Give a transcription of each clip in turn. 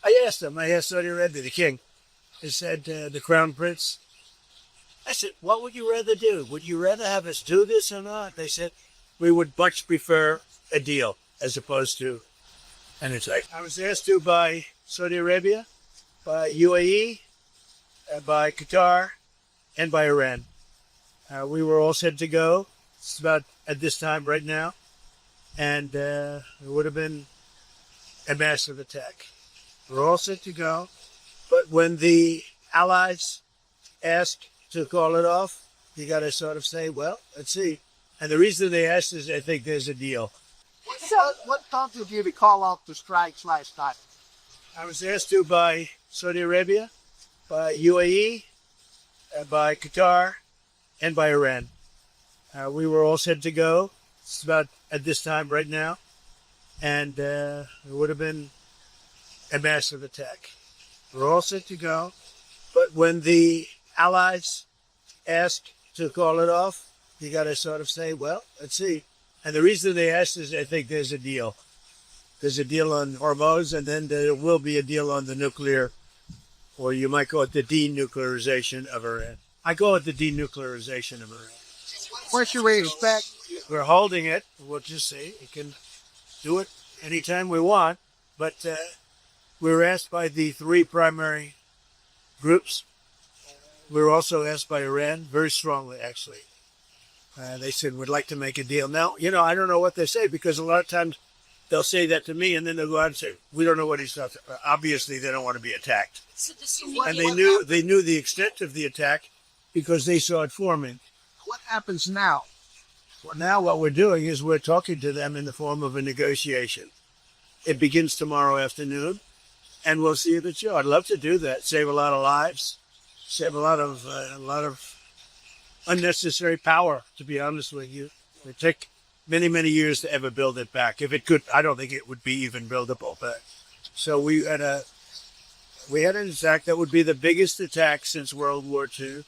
I asked Saudi Arabia, the king, I said, the crown prince, I said, what would you rather do? Would you rather have us do this or not? They said, we would much prefer a deal as opposed to an attack. I was asked to by Saudi Arabia, by UAE, by Qatar, and by Iran. We were all set to go. It's about at this time right now. And it would have been a massive attack. We're all set to go. But when the allies ask to call it off, you got to sort of say, well, let's see. And the reason they asked is I think there's a deal. What prompted you to call off the strikes last night? I was asked to by Saudi Arabia, by UAE, by Qatar, and by Iran. We were all set to go. It's about at this time right now. And it would have been a massive attack. We're all set to go. But when the allies ask to call it off, you got to sort of say, well, let's see. And the reason they asked is I think there's a deal. There's a deal on Hormuz, and then there will be a deal on the nuclear, or you might call it the denuclearization of Iran. I call it the denuclearization of Iran. What should we expect? We're holding it. We'll just see. We can do it anytime we want. But we were asked by the three primary groups. We were also asked by Iran, very strongly, actually. They said, we'd like to make a deal. Now, I don't know what they say, because a lot of times they'll say that to me, and then they'll go out and say, we don't know what he's talking about. Obviously, they don't want to be attacked. And they knew the extent of the attack because they saw it forming. What happens now? Well, now what we're doing is we're talking to them in the form of a negotiation. It begins tomorrow afternoon, and we'll see it at show. I'd love to do that, save a lot of lives, save a lot of unnecessary power, to be honest with you. It would take many, many years to ever build it back. If it could, I don't think it would be even buildable back. So we had an attack that would be the biggest attack since World War II,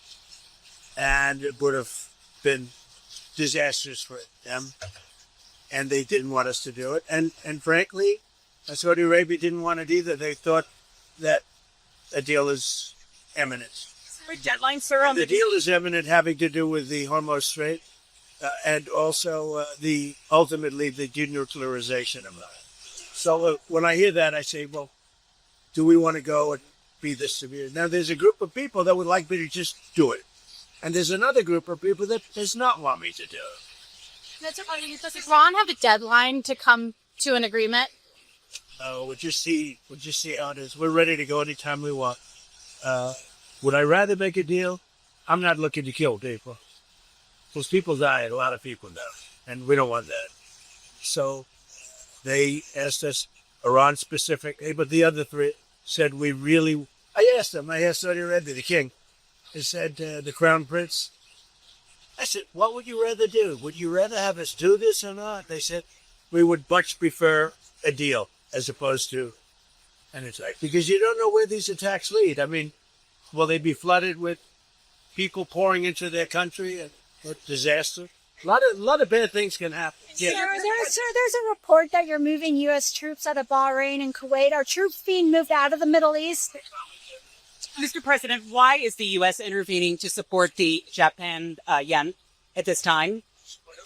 and it would have been disastrous for them. And they didn't want us to do it. And frankly, Saudi Arabia didn't want it either. They thought that a deal is imminent. Is there a deadline, sir? The deal is imminent, having to do with the Hormuz Strait, and also ultimately the denuclearization of it. So when I hear that, I say, well, do we want to go and be this severe? Now, there's a group of people that would like me to just do it. And there's another group of people that does not want me to do it. Does Iran have a deadline to come to an agreement? No, we'll just see how it is. We're ready to go anytime we want. Would I rather make a deal? I'm not looking to kill people. Those people die, a lot of people die, and we don't want that. So they asked us, Iran specifically, but the other three said I asked Saudi Arabia, the king, I said, the crown prince, I said, what would you rather do? Would you rather have us do this or not? They said, we would much prefer a deal as opposed to an attack. Because you don't know where these attacks lead. I mean, will they be flooded with people pouring into their country and disaster? A lot of bad things can happen. Yeah. Sir, there's a report that you're moving U.S. troops out of Bahrain and Kuwait. Are troops being moved out of the Middle East? Mr. President, why is the U.S. intervening to support the Japan yen at this time,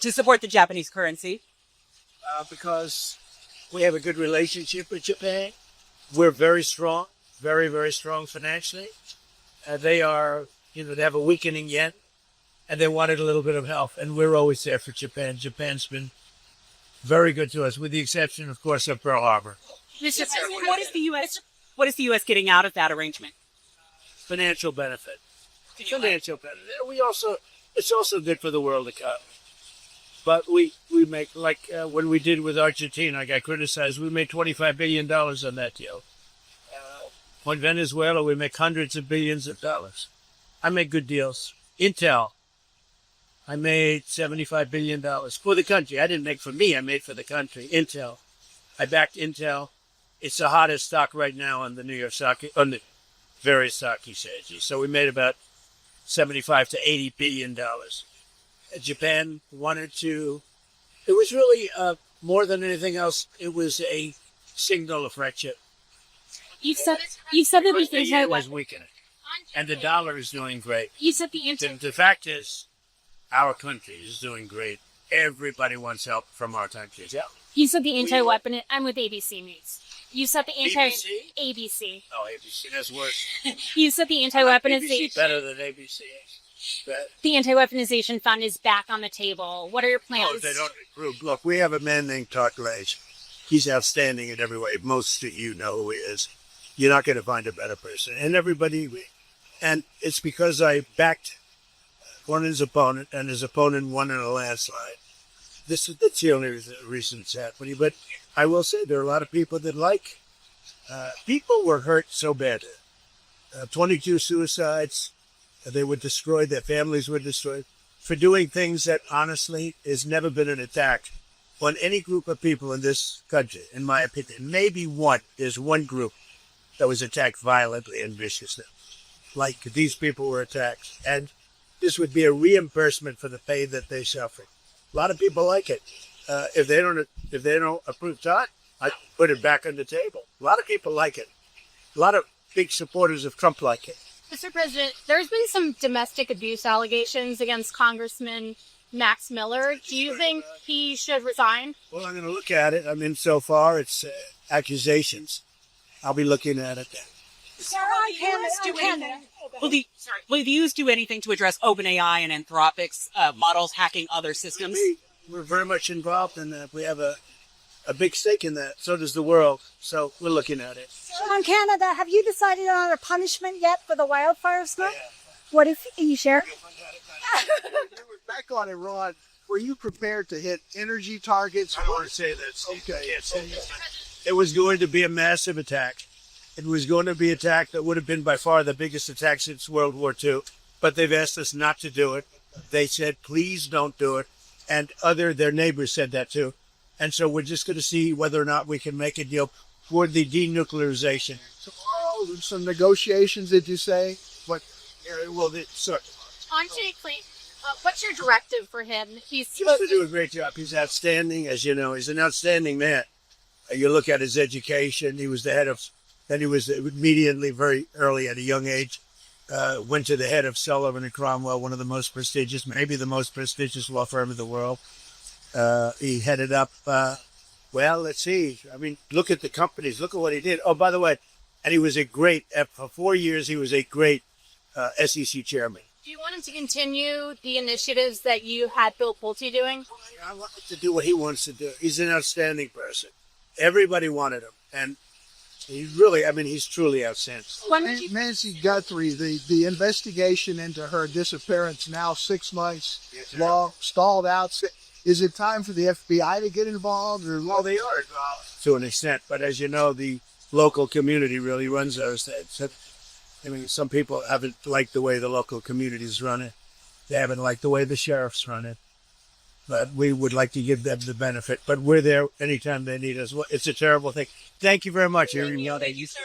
to support the Japanese currency? Because we have a good relationship with Japan. We're very strong, very, very strong financially. They have a weakening yen, and they wanted a little bit of help. And we're always there for Japan. Japan's been very good to us, with the exception, of course, of Pearl Harbor. Mr. President, what is the U.S. getting out of that arrangement? Financial benefit. Financial benefit. It's also good for the world economy. But we make, when we did with Argentina, I got criticized, we made $25 billion on that deal. On Venezuela, we make hundreds of billions of dollars. I make good deals. Intel, I made $75 billion for the country. I didn't make for me, I made for the country. Intel. I backed Intel. It's the hottest stock right now on the New York stock, on the various stock exchanges. So we made about $75 to $80 billion. Japan wanted to, it was really more than anything else, it was a signal of friendship. You said that First, the the yen was anti weakening, and the dollar is doing great. you said the anti The fact is, our country is doing great. Everybody wants help from our countries. Yeah. you said the anti-weapon. I'm with ABC News. You said the anti BBC? ABC. Oh, ABC, that's worse. You said the BBC anti-weaponization. better than ABC. But, The anti-weaponization fund is back on the table. What are your oh, plans? they don't improve. Look, we have a man named Todd Glaze. He's outstanding in every way. Most of you know who he is. You're not going to find a better person. And it's because I backed one of his opponent, and his opponent won in a landslide. That's the only reason it's happening. But I will say there are a lot of people that like. People were hurt so bad. 22 suicides. They were destroyed. Their families were destroyed for doing things that honestly has never been an attack on any group of people in this country, in my opinion. Maybe there's one group that was attacked violently and viciously, like these people were attacked. And this would be a reimbursement for the pain that they suffered. A lot of people like it. If they don't approve Todd, I put it back on the table. A lot of people like it. A lot of big supporters of Trump like it. Mr. President, there's been some domestic abuse allegations against Congressman Max Miller. Do you think he should resign? Well, I'm going to look at it. I mean, so far it's accusations. I'll be looking at it then. Will the U.S. do anything to address OpenAI and Anthropic's models hacking other systems? We're very much involved in that. We have a big stake in that. So does the world. So we're looking at it. On Canada, have you decided on a punishment yet for the wildfires? What if you share? Back on Iran, were you prepared to hit energy targets? I don't want to say that. Okay. I can't say that. It was going to be a massive attack. It was going to be an attack that would have been by far the biggest attack since World War II. But they've asked us not to do it. They said, please don't do it. And their neighbors said that too. And so we're just going to see whether or not we can make a deal for the denuclearization. Tomorrow, some negotiations, did you say? On Jake, what's your directive for him? He's supposed to do a great job. He's outstanding, as you know. He's an outstanding man. You look at his education. He was immediately, very early at a young age, went to the head of Sullivan and Cromwell, one of the most prestigious, maybe the most prestigious law firm in the world. He headed up, let's see. I mean, look at the companies. Look at what he did. Oh, by the way, and he was for 4 years, he was a great SEC chairman. Do you want him to continue the initiatives that you had Bill Pulte doing? I want him to do what he wants to do. He's an outstanding person. Everybody wanted him. And he's truly outstanding. Nancy Guthrie, the investigation into her disappearance now 6 months long, stalled out. Is it time for the FBI to get involved? Well, they are involved to an extent. But as you know, the local community really runs those things. I mean, some people haven't liked the way the local communities run it. They haven't liked the way the sheriffs run it. But we would like to give them the benefit. But we're there anytime they need us. It's a terrible thing. Thank you very much. You, sir.